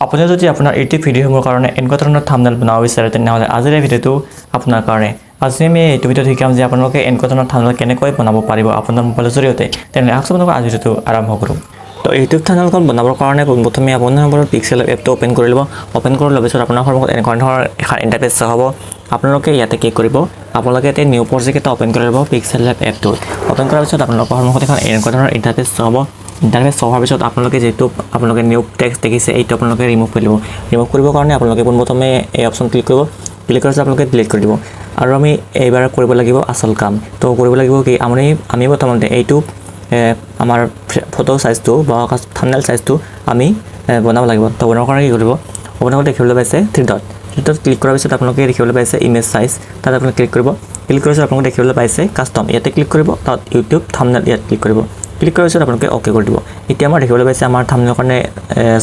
আপুনি যদি আপোনাৰ ইউটিউব ভিডিঅ'সমূহৰ কাৰণে এনেকুৱা ধৰণৰ থাম্বনেইল বনাব বিচাৰে তেনেহ'লে আজিৰ এই ভিডিঅ'টো আপোনাৰ কাৰণে। আজি আমি এইটো ভিডিঅ'ত শিকাম যে আপোনালোকে এনেকুৱা ধৰণৰ থাম্বনেইল কেনেকৈ বনাব পাৰিব আপোনাৰ মোবাইলৰ জৰিয়তে। তেনেহ'লে আপোনালোকে আজি ভিডিঅ'টো আৰম্ভ কৰোঁ। তো ইউটিউব চেনেলখন বনাবৰ কাৰণে পোনপ্ৰথমে আপোনাৰ মোবাইলৰ পিক্সেল এপটো অ'পেন কৰি ল'ব। অ'পেন কৰি লোৱাৰ পিছত আপোনাৰ সন্মুখত এনেকুৱা ধৰণৰ এখন ইণ্টাৰফেচ হ'ব। আপোনালোকে ইয়াতে কি কৰিব, আপোনালোকে ইয়াতে নিউ প্ৰজেক্ট এটা অ'পেন কৰি ল'ব পিক্সেল এপটো। অ'পেন কৰাৰ পিছত আপোনালোকৰ সন্মুখত এখন এনেকুৱা ধৰণৰ ইণ্টাৰফেচ হ'ব। ইণ্টাৰফেচ হোৱাৰ পিছত আপোনালোকে যিটো আপোনালোকে নিউ টেক্সট দেখিছে এইটো আপোনালোকে ৰিমুভ কৰি দিব। ৰিমুভ কৰিবৰ কাৰণে আপোনালোকে পোনপ্ৰথমে এই অপশ্যন ক্লিক কৰিব। ক্লিক কৰাৰ পিছত আপোনালোকে ডিলিট কৰি দিব। আৰু আমি এইবাৰ কৰিব লাগিব আচল কাম। তো কৰিব লাগিব কি, আমি প্ৰথমতে এইটো আমাৰ ফটো চাইজটো বা থাম্বনেইল চাইজটো আমি বনাব লাগিব। তো বনাবৰ কাৰণে কি কৰিব, আপোনালোকে দেখিবলৈ পাইছে থ্ৰী ডট ক্লিক কৰাৰ পিছত আপোনালোকে দেখিবলৈ পাইছে ইমেজ চাইজ, তাত আপোনালোকে ক্লিক কৰিব। ক্লিক কৰাৰ পিছত আপোনালোকে দেখিবলৈ পাইছে কাষ্টম, ইয়াতে ক্লিক কৰিব। তাত ইউটিউব থাম্বনেইল ইয়াত ক্লিক কৰিব। ক্লিক কৰাৰ পিছত আপোনালোকে অ'কে কৰি দিব। এতিয়া আমাৰ দেখিবলৈ পাইছে আমাৰ থাম্বনেইলৰ কাৰণে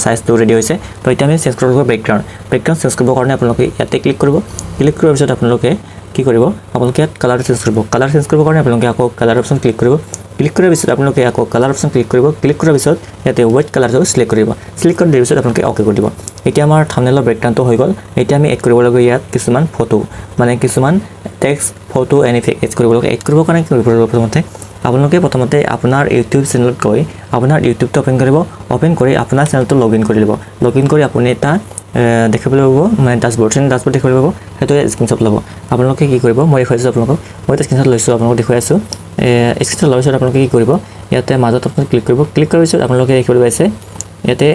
চাইজটো ৰেডি হৈছে। তো এতিয়া আমি চেঞ্জ কৰিব বেকগ্ৰাউণ্ড চেঞ্জ কৰিবৰ কাৰণে আপোনালোকে ইয়াতে ক্লিক কৰিব। ক্লিক কৰাৰ পিছত আপোনালোকে কি কৰিব, আপোনালোকে ইয়াত কালাৰ চেঞ্জ কৰিব। কালাৰ চেঞ্জ কৰিবৰ কাৰণে আপোনালোকে আকৌ কালাৰ অপশ্যন ক্লিক কৰিব। ক্লিক কৰাৰ পিছত আপোনালোকে আকৌ কালাৰ অপশ্যন ক্লিক কৰিব। ক্লিক কৰাৰ পিছত ইয়াতে হোৱাইট কালাৰটো চিলেক্ট কৰিব। চিলেক্ট কৰি দিয়াৰ পিছত আপোনালোকে অ'কে কৰি দিব। এতিয়া আমাৰ থাম্বনেইলৰ বেকগ্ৰাউণ্ডটো হৈ গ'ল। এতিয়া আমি এড কৰিব লাগিব ইয়াত কিছুমান ফটো, মানে কিছুমান টেক্সট ফটো এনিথিং এড কৰিব লাগিব। এড কৰিবৰ কাৰণে কি কৰিব লাগিব, আপোনালোকে প্ৰথমতে আপোনাৰ ইউটিউব চেনেলত গৈ আপোনাৰ ইউটিউবটো অ'পেন কৰিব। অ'পেন কৰি আপোনাৰ চেনেলটো লগ ইন কৰি ল'ব। লগ ইন কৰি আপুনি এটা দেখিবলৈ পাব, মানে ডাছবৰ্ড দেখিবলৈ পাব, সেইটো স্ক্ৰীনশ্বট ল'ব। আপোনালোকে কি কৰিব, মই দেখুৱাইছোঁ আপোনালোকক, মই এটা স্ক্ৰীনশ্বট লৈছোঁ, আপোনালোকক দেখুৱাই আছোঁ। স্ক্ৰীনশ্বট লোৱাৰ পিছত আপোনালোকে কি কৰিব, ইয়াতে মাজত আপুনি ক্লিক কৰিব। ক্লিক কৰাৰ পিছত আপোনালোকে দেখিবলৈ পাইছে ইয়াতে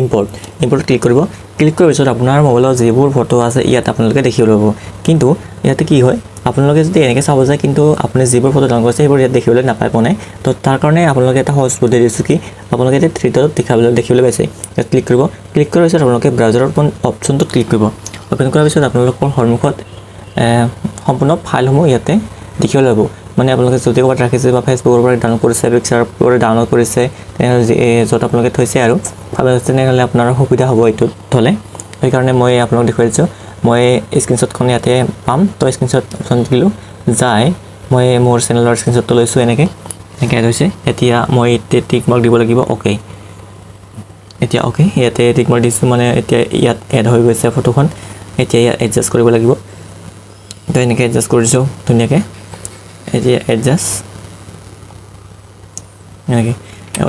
ইম্পৰ্ট ক্লিক কৰিব। ক্লিক কৰাৰ পিছত আপোনাৰ মোবাইলত যিবোৰ ফটো আছে ইয়াত আপোনালোকে দেখিবলৈ পাব। কিন্তু ইয়াতে কি হয়, আপোনালোকে যদি এনেকৈ চাব যায় কিন্তু আপুনি যিবোৰ ফটো ডাউনলোড কৰিছে সেইবোৰ ইয়াত দেখিবলৈ নাপায় পোৱা নাই। তো তাৰ কাৰণে আপোনালোকে এটা সহজ পদ্ধতি দিছোঁ কি, আপোনালোকে এতিয়া থ্ৰী ডটত দেখিবলৈ পাইছে, ইয়াত ক্লিক কৰিব। ক্লিক কৰাৰ পিছত আপোনালোকে ব্ৰাউজাৰৰ অপশ্যনটোত ক্লিক কৰিব। অ'পেন কৰাৰ পিছত আপোনালোকৰ সন্মুখত সম্পূৰ্ণ ফাইলসমূহ ইয়াতে দেখিবলৈ পাব। মানে আপোনালোকে যদি ক'ৰবাত ৰাখিছে বা ফেচবুকৰ পৰা ডাউনলোড কৰিছে, পিকচাৰৰ পৰা ডাউনলোড কৰিছে, তেনেহ'লে য'ত আপোনালোকে থৈছে আৰু তেনেহ'লে আপোনাৰ সুবিধা হ'ব এইটোত থ'লে। সেইকাৰণে মই আপোনালোকক দেখুৱাই দিছোঁ। মই স্ক্ৰীনশ্বটখন ইয়াতে পাম। তো স্ক্ৰীনশ্বট অপশ্যন দিলোঁ, যাই মই মোৰ চেনেলৰ স্ক্ৰীনশ্বটটো লৈছোঁ। এনেকৈ এড হৈছে। এতিয়া মই ইয়াতে টিক মাৰ্ক দিব লাগিব, অ'কে। এতিয়া অ'কে, ইয়াতে টিক মাৰ্ক দিছোঁ, মানে এতিয়া ইয়াত এড হৈ গৈছে ফটোখন। এতিয়া ইয়াত এডজাষ্ট কৰিব লাগিব। তো এনেকৈ এডজাষ্ট কৰি দিছোঁ ধুনীয়াকৈ। এতিয়া এডজাষ্ট এনেকৈ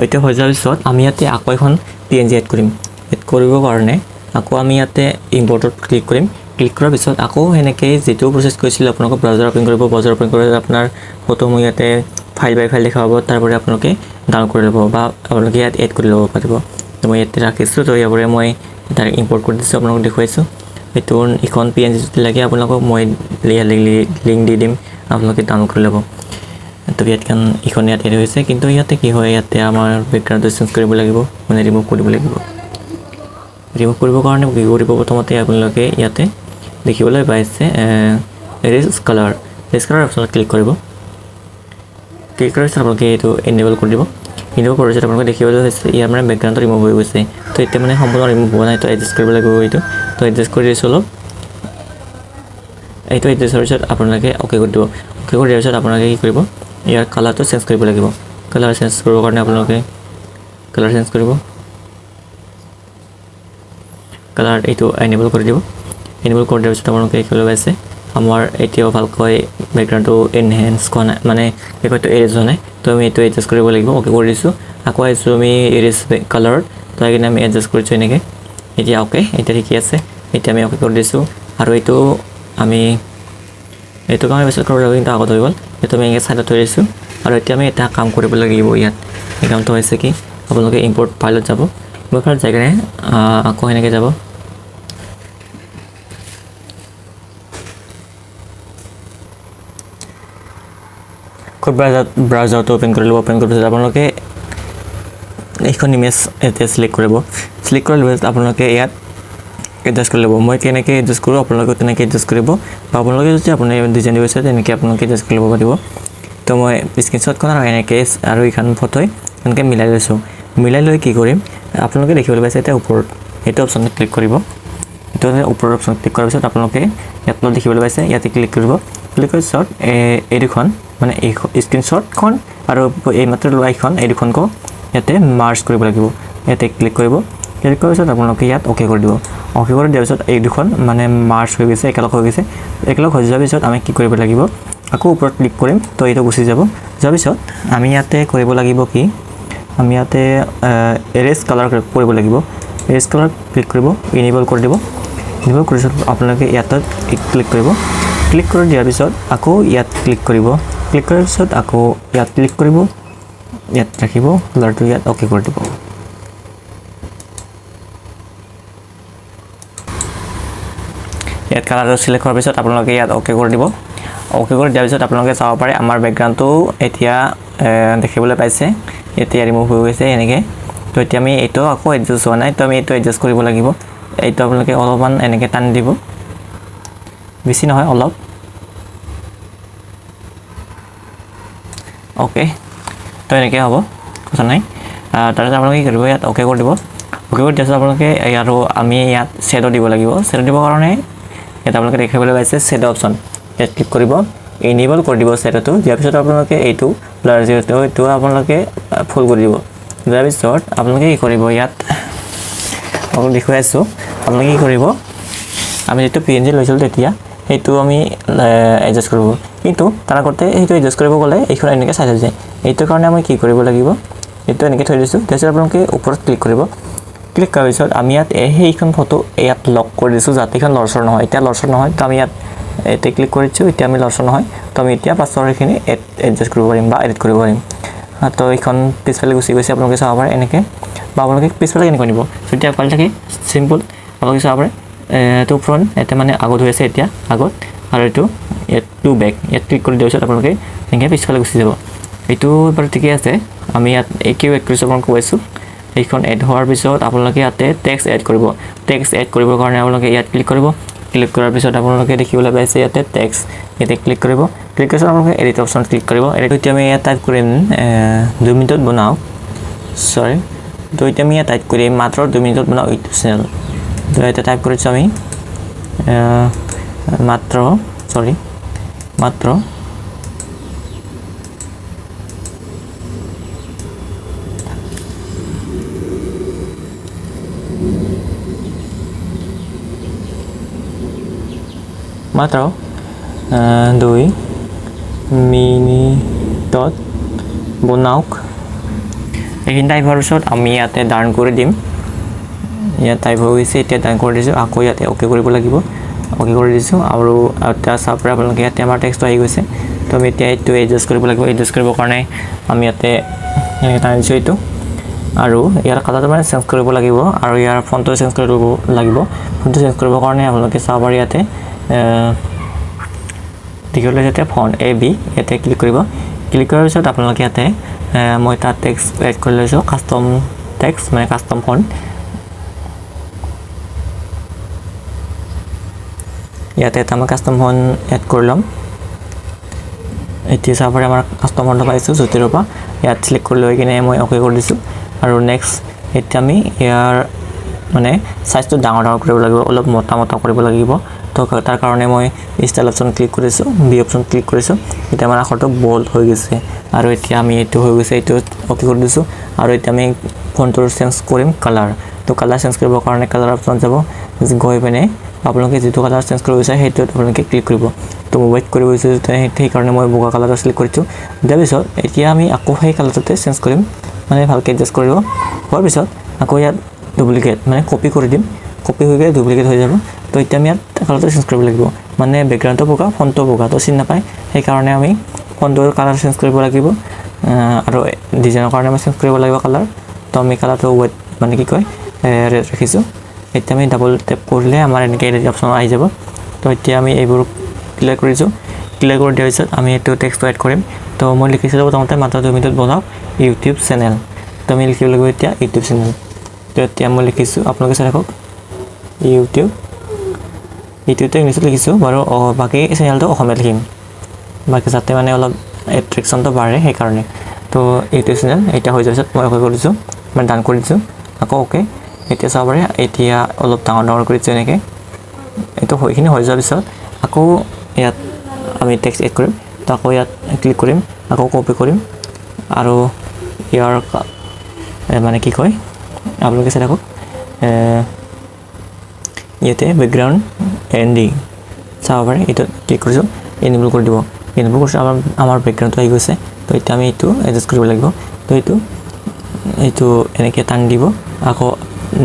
এতিয়া হৈ যোৱাৰ পিছত আমি ইয়াতে আকৌ এখন PNG এড কৰিম। এড কৰিবৰ কাৰণে আকৌ আমি ইয়াতে ইম্পৰ্টত ক্লিক কৰিম। ক্লিক কৰাৰ পিছত আকৌ সেনেকৈ যিটো প্ৰচেছ কৰিছিলোঁ আপোনালোকক ব্ৰাউজাৰ অ'পেন কৰিব। ব্ৰাউজাৰ অ'পেন কৰি আপোনাৰ ফটোসমূহ ইয়াতে ফাইল বাই ফাইল দেখা পাব। তাৰপৰা আপোনালোকে ডাউনলোড কৰি ল'ব বা আপোনালোকে ইয়াত এড কৰি ল'ব পাৰিব। তো মই ইয়াতে ৰাখিছোঁ। তো ইয়াৰ পৰা মই ডাইৰেক্ট ইম্পৰ্ট কৰি দিছোঁ, আপোনালোকক দেখুৱাইছোঁ। এইটো ইখন PNG যদি লাগে আপোনালোকক মই লিংক দি দিম, আপোনালোকে ডাউনলোড কৰি ল'ব। তো ইখন ইয়াত এড হৈছে। কিন্তু ইয়াতে কি হয়, ইয়াতে আমাৰ বেকগ্ৰাউণ্ডটো চেঞ্জ কৰিব লাগিব, মানে ৰিমুভ কৰিব লাগিব। ৰিমুভ কৰিবৰ কাৰণে কি কৰিব, প্ৰথমতে আপোনালোকে ইয়াতে দেখিবলৈ পাইছে ৰেজ কালাৰ অপশ্যনত ক্লিক কৰিব। ক্লিক কৰাৰ পিছত আপোনালোকে এইটো এনেবল কৰি দিব। এনেবল কৰাৰ পিছত আপোনালোকে দেখিবলৈ হৈছে ইয়াৰ মানে বেকগ্ৰাউণ্ডটো ৰিমুভ হৈ গৈছে। তো এতিয়া মানে সম্পূৰ্ণ ৰিমুভ হোৱা নাই, তো এডজাষ্ট কৰিব লাগিব এইটো। তো এডজাষ্ট কৰি দিছোঁ অলপ। এইটো এডজাষ্ট হোৱাৰ পিছত আপোনালোকে অ'কে কৰি দিব। অ'কে কৰি দিয়াৰ পিছত আপোনালোকে কি কৰিব, ইয়াৰ কালাৰটো চেঞ্জ কৰিব লাগিব। কালাৰ চেঞ্জ কৰিবৰ কাৰণে আপোনালোকে কালাৰ চেঞ্জ কৰিব। কালাৰ এইটো এনেবল কৰি দিব। এনেবল কৰি দিয়াৰ পিছত আপোনালোকে দেখিবলৈ পাইছে আমাৰ এতিয়াও ভালকৈ বেকগ্ৰাউণ্ডটো এনহেঞ্চ কৰা নাই, মানে বেকগ্ৰাউণ্ডটো এৰেজ হোৱা নাই। তো আমি এইটো এডজাষ্ট কৰিব লাগিব। অ'কে কৰি দিছোঁ। আকৌ আহিছোঁ আমি এৰেজ কালাৰত, তো সেইকাৰণে আমি এডজাষ্ট কৰিছোঁ এনেকৈ। এতিয়া অ'কে, এতিয়া ঠিকে আছে। এতিয়া আমি অ'কে কৰি দিছোঁ। আৰু এইটো কাম পিছত কৰিব লাগিব, কিন্তু আগত হৈ গ'ল। এইটো আমি এনেকৈ চাইডত থৈ দিছোঁ। আৰু এতিয়া আমি এটা কাম কৰিব লাগিব ইয়াত। এই কামটো হৈছে কি, আপোনালোকে ইম্পৰ্ট ফাইলত যাব। ইম্পৰ্ট ফাইলত যাই কিনে আকৌ সেনেকৈ যাব। ব্ৰাউজাৰটো অ'পেন কৰি ল'ব। অ'পেন কৰাৰ পিছত আপোনালোকে এইখন ইমেজ এতিয়া চিলেক্ট কৰিব। চিলেক্ট কৰাৰ পিছত আপোনালোকে ইয়াত এডজাষ্ট কৰি ল'ব। মই কেনেকৈ এডজাষ্ট কৰোঁ আপোনালোকে তেনেকৈ এডজাষ্ট কৰিব, বা আপোনালোকে যদি আপুনি ডিজাইন দিব বিচাৰে তেনেকৈ আপোনালোকে এডজাষ্ট কৰি ল'ব পাৰিব। তো মই স্ক্ৰীনশ্বটখন আৰু এনেকৈ আৰু এইখন ফটোই এনেকৈ মিলাই লৈছোঁ। মিলাই লৈ কি কৰিম, আপোনালোকে দেখিবলৈ পাইছে এতিয়া ওপৰত এইটো অপশ্যনত ক্লিক কৰিব। এইটো ওপৰৰ অপশ্যনত ক্লিক কৰাৰ পিছত আপোনালোকে ইয়াত দেখিবলৈ পাইছে, ইয়াতে ক্লিক কৰিব। ক্লিক কৰাৰ পিছত এই দুখন, মানে এই স্ক্ৰীনশ্বটখন আৰু এইমাত্ৰ লোৱা এইখন, এই দুখনকো ইয়াতে মাৰ্জ কৰিব লাগিব। ইয়াতে ক্লিক কৰিব। ক্লিক কৰাৰ পিছত আপোনালোকে ইয়াত অ'কে কৰি দিব অ'কে কৰি দিয়াৰ পিছত এই দুখন মানে মাৰ্জ হৈ গৈছে একেলগ হৈ গৈছে একেলগ হৈ যোৱাৰ পিছত আমি কি কৰিব লাগিব আকৌ ওপৰত ক্লিক কৰিম তো এইটো গুচি যাব যোৱাৰ পিছত আমি ইয়াতে কৰিব লাগিব কি আমি ইয়াতে এৰেজ কালাৰ কৰিব লাগিব এৰেজ কালাৰ ক্লিক কৰিব ইনেবল কৰি দিব ইনেবল কৰাৰ পিছত আপোনালোকে ইয়াত ক্লিক কৰিব ক্লিক কৰি দিয়াৰ পিছত আকৌ ইয়াত ক্লিক কৰিব ক্লিক কৰাৰ পিছত আকৌ ইয়াত ক্লিক কৰিব ইয়াত ৰাখিব কালাৰটো ইয়াত অ'কে কৰি দিব ইয়াত কালাৰটো সিলেক্ট কৰাৰ পিছত আপোনালোকে ইয়াত অ'কে কৰি দিব অ'কে কৰি দিয়াৰ পিছত আপোনালোকে চাব পাৰে আমাৰ বেকগ্ৰাউণ্ডটো এতিয়া দেখিবলৈ পাইছে এতিয়া ৰিমুভ হৈ গৈছে এনেকে তো এতিয়া আমি এইটো আকৌ এডজাষ্ট হোৱা নাই তো আমি এইটো এডজাষ্ট কৰিব লাগিব এইটো আপোনালোকে অলপমান এনেকে টানি দিব বেছি নহয় অলপ অ'কে তো এনেকে হ'ব কথা নাই তাৰপিছত আপোনালোকে কি কৰিব ইয়াত অ'কে কৰি দিব অ'কে কৰি দিয়াৰ পিছত আপোনালোকে আৰু আমি ইয়াত শ্বেডো দিব লাগিব শ্বেডো দিবৰ কাৰণে ইয়াত আপোনালোকে দেখিবলৈ পাইছে শ্বেডো অপশ্যন ইয়াত ক্লিক কৰিব ইনেবল কৰি দিব শ্বেডোটো দিয়াৰ পিছত আপোনালোকে এইটো ব্লাৰ যিহেতু এইটো আপোনালোকে ফুল কৰি দিব দিয়াৰ পিছত আপোনালোকে কি কৰিব ইয়াত আপোনালোক দেখুৱাই আছোঁ আপোনালোকে কি কৰিব আমি যিটো PNG লৈছিলোঁ তেতিয়া সেইটো আমি এডজাষ্ট কৰিব কিন্তু তাৰ আগতে সেইটো এডজাষ্ট কৰিব গ'লে এইখন এনেকৈ চাই যায় এইটোৰ কাৰণে আমি কি কৰিব লাগিব এইটো এনেকৈ থৈ দিছোঁ তাৰপিছত আপোনালোকে ওপৰত ক্লিক কৰিব ক্লিক কৰাৰ পিছত আমি ইয়াত সেইখন ফটো ইয়াত লক কৰি দিছোঁ যাতে এইখন লৰচৰ নহয় এতিয়া লৰচৰ নহয় তো আমি ইয়াত এতে ক্লিক কৰিছোঁ এতিয়া আমি লৰচৰ নহয় তো আমি এতিয়া পাছৰ এইখিনি এডজাষ্ট কৰিব পাৰিম বা এডিট কৰিব পাৰিম তো এইখন পিছফালে গুচি গৈছে আপোনালোকে চাব পাৰে এনেকৈ বা আপোনালোকে পিছফালে কেনেকৈ নিব এতিয়া পালে থাকে চিম্পল আপোনালোকে চাব পাৰে এইটো ফ্ৰণ্ট ইয়াতে মানে আগত হৈ আছে এতিয়া আগত আৰু এইটো ইয়াত টু বেক ইয়াত ক্লিক কৰি দিয়াৰ পিছত আপোনালোকে এনেকৈ পিছফালে গুচি যাব এইটো বাৰু ঠিকে আছে আমি ইয়াত একেও এড কৰিছোঁ আপোনালোকক কৈছোঁ এইখন এড হোৱাৰ পিছত আপোনালোকে ইয়াতে টেক্সট এড কৰিব টেক্সট এড কৰিবৰ কাৰণে আপোনালোকে ইয়াত ক্লিক কৰিব ক্লিক কৰাৰ পিছত আপোনালোকে দেখিবলৈ পাইছে ইয়াতে টেক্সট ইয়াতে ক্লিক কৰিব ক্লিক কৰাৰ পিছত আপোনালোকে এডিট অপশ্যন ক্লিক কৰিব এতিয়া আমি ইয়াত টাইপ কৰিম 2 মিনিটত বনাওক সৰি তো এতিয়া আমি ইয়াত টাইপ কৰিম মাত্ৰ 2 মিনিটত বনাওক ইউটিউব চেনেল তো ইয়াতে টাইপ কৰিছোঁ আমি মাত্ৰ মাত্ৰ 2 মিনিটত বনাওক এইখিনি টাইপ হোৱাৰ পিছত আমি ইয়াতে ডান কৰি দিম ইয়াত টাইপ হৈ গৈছে এতিয়া ডান কৰি দিছোঁ আকৌ ইয়াতে অ'কে কৰিব লাগিব অ'কে কৰি দিছোঁ আৰু এতিয়া চাব পাৰে আপোনালোকে ইয়াতে আমাৰ টেক্সটটো আহি গৈছে তো আমি এতিয়া এইটো এডজাষ্ট কৰিব লাগিব এডজাষ্ট কৰিবৰ কাৰণে আমি ইয়াতে এনেকৈ টানি দিছোঁ এইটো আৰু ইয়াৰ কালাৰটো মানে চেঞ্জ কৰিব লাগিব আৰু ইয়াৰ ফণ্টটো চেঞ্জ কৰিব লাগিব ফণ্টটো চেঞ্জ কৰিবৰ কাৰণে আপোনালোকে চাব পাৰে ইয়াতে দেখিবলৈ যাতে ফণ্ট AB ইয়াতে ক্লিক কৰিব ক্লিক কৰাৰ পিছত আপোনালোকে ইয়াতে মই তাত টেক্সট এড কৰি লৈছোঁ কাষ্টম টেক্সট মানে কাষ্টম ফণ্ট ইয়াতে এটা মই কাষ্টম ফণ্ট এড কৰি ল'ম এতিয়া চাব পাৰে আমাৰ কাষ্টম ফণ্টটো পাইছোঁ জ্যোতিৰ পৰা ইয়াত চিলেক্ট কৰি লৈ কিনে মই অ'কে কৰি দিছোঁ আৰু নেক্সট এতিয়া আমি ইয়াৰ মানে সাইজটো ডাঙৰ কৰিব লাগিব অলপ মোটা কৰিব লাগিব তো তাৰ কাৰণে মই ষ্টাইল অপশ্যন ক্লিক কৰিছোঁ বি অপশ্যন ক্লিক কৰিছোঁ এতিয়া আমাৰ আখৰটো বোল্ড হৈ গৈছে আৰু এতিয়া আমি এইটো হৈ গৈছে এইটো অ'কে কৰি দিছোঁ আৰু এতিয়া আমি ফণ্টৰ চেঞ্জ কৰিম কালাৰ তো কালাৰ চেঞ্জ কৰিবৰ কাৰণে কালাৰ অপশ্যন যাব গৈ পিনে আপোনালোকে যিটো কালাৰ চেঞ্জ কৰিব বিচাৰে সেইটোত আপোনালোকে ক্লিক কৰিব তো ৱেইট কৰিব বিচাৰিছোঁ সেইকাৰণে মই বগা কালাৰটো চিলেক্ট কৰিছোঁ দিয়াৰ পিছত এতিয়া আমি আকৌ সেই কালাৰটোতে চেঞ্জ কৰিম মানে ভালকৈ এডজাষ্ট কৰিব হোৱাৰ পিছত আকৌ ইয়াত ডুপ্লিকেট মানে কপি কৰি দিম কপি হৈ গ'লে ডুপ্লিকেট হৈ যাব তো এতিয়া আমি ইয়াত কালাৰটো চেঞ্জ কৰিব লাগিব মানে বেকগ্ৰাউণ্ডটো বগা ফণ্টটো বগা তো চিনি নাপায় সেইকাৰণে আমি ফণ্টৰ কালাৰ চেঞ্জ কৰিব লাগিব আৰু ডিজাইনৰ কাৰণে আমি চেঞ্জ কৰিব লাগিব কালাৰ তো আমি কালাৰটো ৱেট মানে কি কয় ৰেড ৰাখিছোঁ এতিয়া আমি ডাবল টেপ কৰিলে আমাৰ এনেকৈ এডিট অপশ্যন আহি যাব তো এতিয়া আমি এইবোৰ ক্লিয়াৰ কৰিছোঁ ক্লিয়াৰ কৰি দিয়াৰ পিছত আমি এইটো টেক্সটটো এড কৰিম তো মই লিখিছিলোঁ প্ৰথমতে মাত্ৰ 2 মিনিটত বনাওক ইউটিউব চেনেল তো আমি লিখিব লাগিব এতিয়া ইউটিউব চেনেল তো এতিয়া মই লিখিছোঁ আপোনালোকে চাই থাকক ইউটিউবটো ইংলিছত লিখিছোঁ বাৰু বাকী চেনেলটো অসমীয়াত লিখিম বাকী যাতে মানে অলপ এট্ৰেকশ্যনটো বাঢ়ে সেইকাৰণে তো ইউটিউব চেনেল এতিয়া হৈ যোৱাৰ পিছত মই অ'কে কৰি দিছোঁ মানে ডান কৰি দিছোঁ আকৌ অ'কে এতিয়া চাব পাৰে এতিয়া অলপ ডাঙৰ কৰিছোঁ এনেকৈ এইটো সেইখিনি হৈ যোৱাৰ পিছত আকৌ ইয়াত আমি টেক্সট এড কৰিম তো আকৌ ইয়াত ক্লিক কৰিম আকৌ কপি কৰিম আৰু ইয়াৰ মানে কি কয় আপোনালোকে চাই থাকক ইয়াতে বেকগ্ৰাউণ্ড এণ্ডি চাব পাৰে এইটো ক্লিক কৰিছোঁ এনেবল কৰি দিব এনেবল কৰিছোঁ আমাৰ বেকগ্ৰাউণ্ডটো আহি গৈছে তো এতিয়া আমি এইটো এডজাষ্ট কৰিব লাগিব তো এইটো এনেকৈ টান দিব আকৌ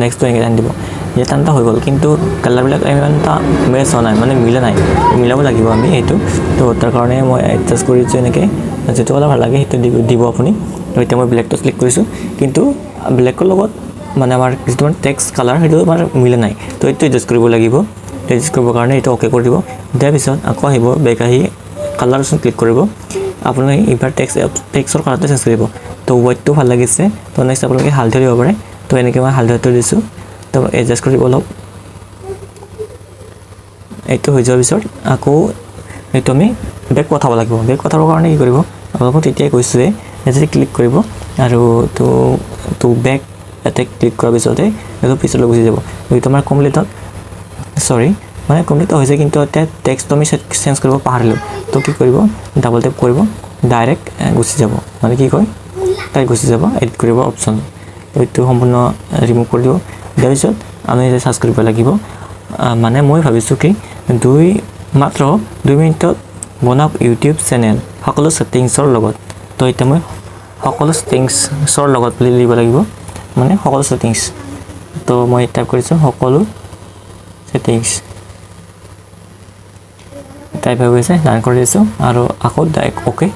নেক্সটটো এনেকৈ টান দিব এতিয়া টানটা হৈ গ'ল কিন্তু কালাৰবিলাক ইমান এটা মেচ হোৱা নাই মানে মিলা নাই মিলাব লাগিব আমি এইটো তো তাৰ কাৰণে মই এডজাষ্ট কৰিছোঁ এনেকৈ যিটো কালাৰ ভাল লাগে সেইটো দিব আপুনি তো এতিয়া মই ব্লেকটো ক্লিক কৰিছোঁ কিন্তু ব্লেকৰ লগত মানে আমাৰ কিছুমান টেক্সট কালাৰ সেইটো আমাৰ মিলা নাই তো এইটো এডজাষ্ট কৰিব লাগিব এডজাষ্ট কৰিবৰ কাৰণে এইটো অ'কে কৰি দিব দিয়াৰ পিছত আকৌ আহিব বেক আহি কালাৰ অপশ্যন ক্লিক কৰিব আপোনালোকে এইবাৰ টেক্সটৰ কালাৰটো চেঞ্জ কৰিব তো হোৱাইটটো ভাল লাগিছে তো নেক্সট আপোনালোকে হালধীয়া দিব পাৰে তো এনেকৈ মই হালধীয়াটো দিছোঁ তো এডজাষ্ট কৰিব অলপ এইটো হৈ যোৱাৰ পিছত আকৌ এইটো আমি বেক পঠাব লাগিব বেক পঠাবৰ কাৰণে কি কৰিব আপোনালোকক তেতিয়াই কৈছোঁ যে ইয়াতে ক্লিক কৰিব আৰু তো বেক ইয়াতে ক্লিক কৰাৰ পিছতে এইটো পিছলৈ গুচি যাব এইটো আমাৰ কমপ্লিট হ'ল সৰি মানে কমপ্লিট হৈছে কিন্তু এতিয়া টেক্সটটো আমি চেঞ্জ কৰিব পাহৰিলোঁ তো কি কৰিব ডাবল টেপ কৰিব ডাইৰেক্ট গুচি যাব মানে কি কয় তাই গুচি যাব এডিট কৰিব অপশ্যন এইটো সম্পূৰ্ণ ৰিমুভ কৰি দিব দিয়াৰ পিছত আমি চাৰ্চ কৰিব লাগিব মানে মই ভাবিছোঁ কি মাত্ৰ 2 মিনিটত বনাওক ইউটিউব চেনেল সকলো ছেটিংছৰ লগত তো এতিয়া মই সকলো ছেটিংছৰ লগত বুলি লিখিব লাগিব মানে সকলো ছেটিংছ তো মই টাইপ কৰিছোঁ সকলো ছেটিংছ টাইপ হৈ গৈছে ডান কৰি দিছোঁ আৰু আকৌ ডাইৰেক্ট অ'কে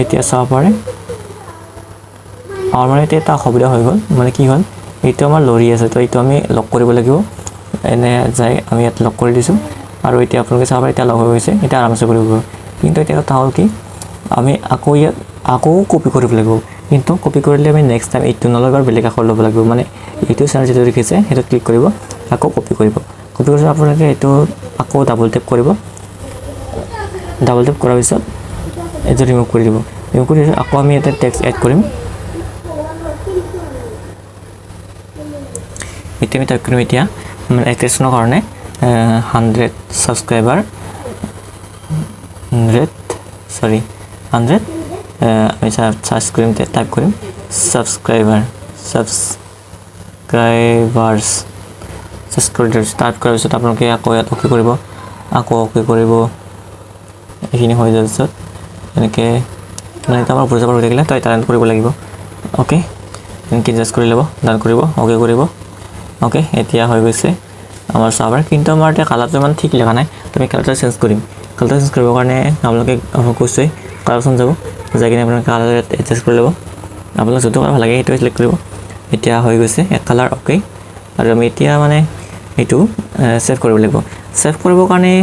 এতিয়া চাব পাৰে আমাৰ মানে এতিয়া এটা অসুবিধা হৈ গ'ল মানে কি হ'ল এইটো আমাৰ লৰি আছে তো এইটো আমি লক কৰিব লাগিব এনে যাই আমি ইয়াত লক কৰি দিছোঁ আৰু এতিয়া আপোনালোকে চাব পাৰে এতিয়া লক হৈ গৈছে এতিয়া আৰামছে কৰিব কিন্তু এতিয়া কথা হ'ল কি আমি আকৌ ইয়াত আকৌ কপি কৰিব লাগিব কিন্তু কপি কৰিলে আমি নেক্সট টাইম এইটো নল'ব আৰু বেলেগ আখৰ ল'ব লাগিব মানে এইটো চেনেল যিটো দেখিছে সেইটো ক্লিক কৰিব আকৌ কপি কৰিব কপি কৰিলে আপোনালোকে এইটো আকৌ ডাবল টেপ কৰিব ডাবল টেপ কৰাৰ পিছত এইটো ৰিমুভ কৰি দিব ৰিমুভ কৰি আকৌ আমি এটা টেক্সট এড কৰিম এইটো আমি টাইপ কৰিম এতিয়া মানে এক্সটেনশ্যনৰ কাৰণে 100 ছাবস্ক্ৰাইবাৰ 100 আমি চাৰ্চ কৰিম টাইপ কৰিম ছাবস্ক্ৰাইবাৰ্ছ টাইপ কৰাৰ পিছত আপোনালোকে আকৌ ইয়াত অ'কে কৰিব আকৌ অ'কে কৰিব এইখিনি হৈ যোৱাৰ পিছত এনেকৈ মানে এটা আমাৰ বুজাব হৈ থাকিলে তই টাৰ্ণ কৰিব লাগিব অ'কে এনেকৈ জাষ্ট কৰি ল'ব ডান কৰিব অ'কে কৰিব অ'কে এতিয়া হৈ গৈছে আমাৰ চাৰ্ভাৰ কিন্তু আমাৰ এতিয়া কালাৰটো ইমান ঠিক লগা নাই তুমি কালাৰটো চেঞ্জ কৰিম কালাৰটো চেঞ্জ কৰিবৰ কাৰণে আপোনালোকে কৈছোঁ কালাৰ অপশ্যন যাব যাই কিনে আপোনালোকে কালাৰ এডজাষ্ট কৰি ল'ব আপোনালোক যোনটো কালাৰ ভাল লাগে সেইটো চিলেক্ট কৰিব এতিয়া হৈ গৈছে এক কালাৰ অ'কে আৰু আমি এতিয়া মানে এইটো ছেভ কৰিব লাগিব ছেভ কৰিবৰ কাৰণে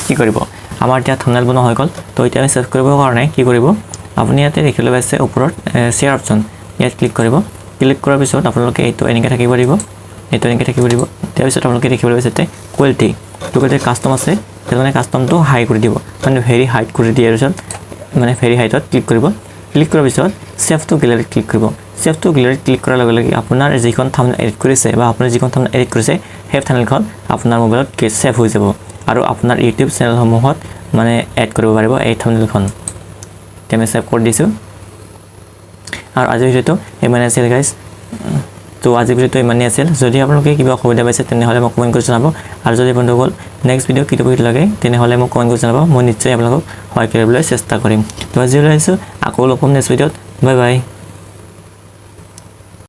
কি কৰিব আমাৰ এতিয়া থাম্বনেইল বনোৱা হৈ গ'ল তো এতিয়া আমি ছেভ কৰিবৰ কাৰণে কি কৰিব আপুনি ইয়াতে দেখিবলৈ পাইছে ওপৰত শ্বেয়াৰ অপশ্যন ইয়াত ক্লিক কৰিব ক্লিক কৰাৰ পিছত আপোনালোকে এইটো এনেকৈ থাকিব দিব এইটো এনেকৈ থাকিব দিব তাৰপিছত আপোনালোকে দেখিবলৈ পাইছে কোৱালিটি কাষ্টম আছে সেইটো মানে কাষ্টমটো হাই কৰি দিব মানে ভেৰি হাইট কৰি দিয়াৰ পিছত মানে ভেৰি হাইটত ক্লিক কৰিব ক্লিক কৰাৰ পিছত ছেভ টু গেলাৰীত ক্লিক কৰিব ছেভ টু গেলাৰীত ক্লিক কৰাৰ লগে লগে আপোনাৰ যিখন থাম্বনেইল এডিট কৰিছে বা আপুনি যিখন থাম্বনেইল এডিট কৰিছে সেই থাম্বনেইলখন আপোনাৰ মোবাইলত ছেভ হৈ যাব আৰু আপোনাৰ ইউটিউব চেনেলসমূহত মানে এড কৰিব পাৰিব এই থাম্বনেইলখন এতিয়া আমি ছেভ কৰি দিছোঁ আৰু আজিৰ ভিডিঅ'টো ইমানেই আছিল গাইজ তো আজিৰ ভিডিঅ'টো ইমানেই আছিল যদি আপোনালোকে কিবা অসুবিধা পাইছে তেনেহ'লে মোক কমেণ্ট কৰি জনাব আৰু যদি বন্ধুসকল নেক্সট ভিডিঅ' কি টপিক লাগে তেনেহ'লে মোক কমেণ্ট কৰি জনাব মই নিশ্চয় আপোনালোকক সহায় কৰিবলৈ চেষ্টা কৰিম তো আজিলৈ আহিছোঁ আকৌ লগ পাম নেক্সট ভিডিঅ'ত বাই বাই